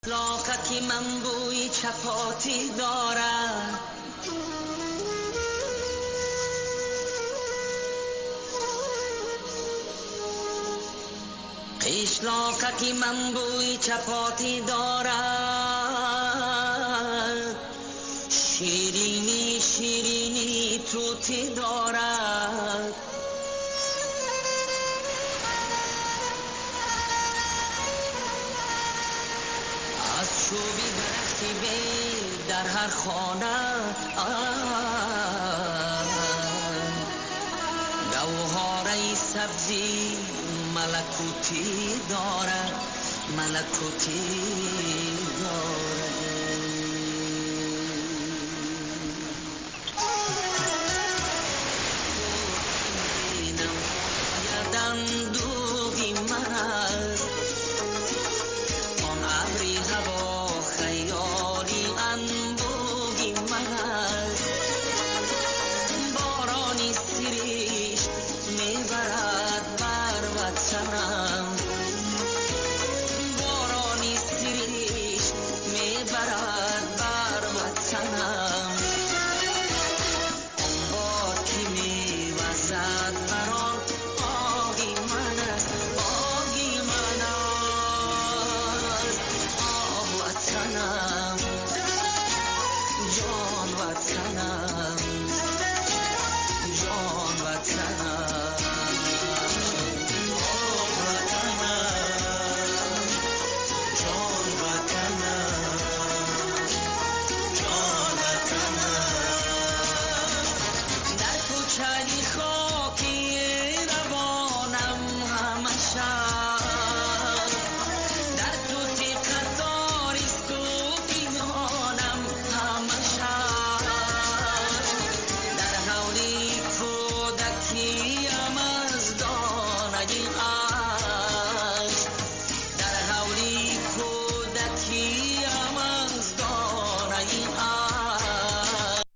لاغتی من بوی چپاتی دارد، قیشلاقکی من بوی چپاتی دارد، شیرینی شیرینی توتی دارد. از چوبی درختی بیل در هر خانه گوهاره سبزی ملکوتی دارد، ملکوتی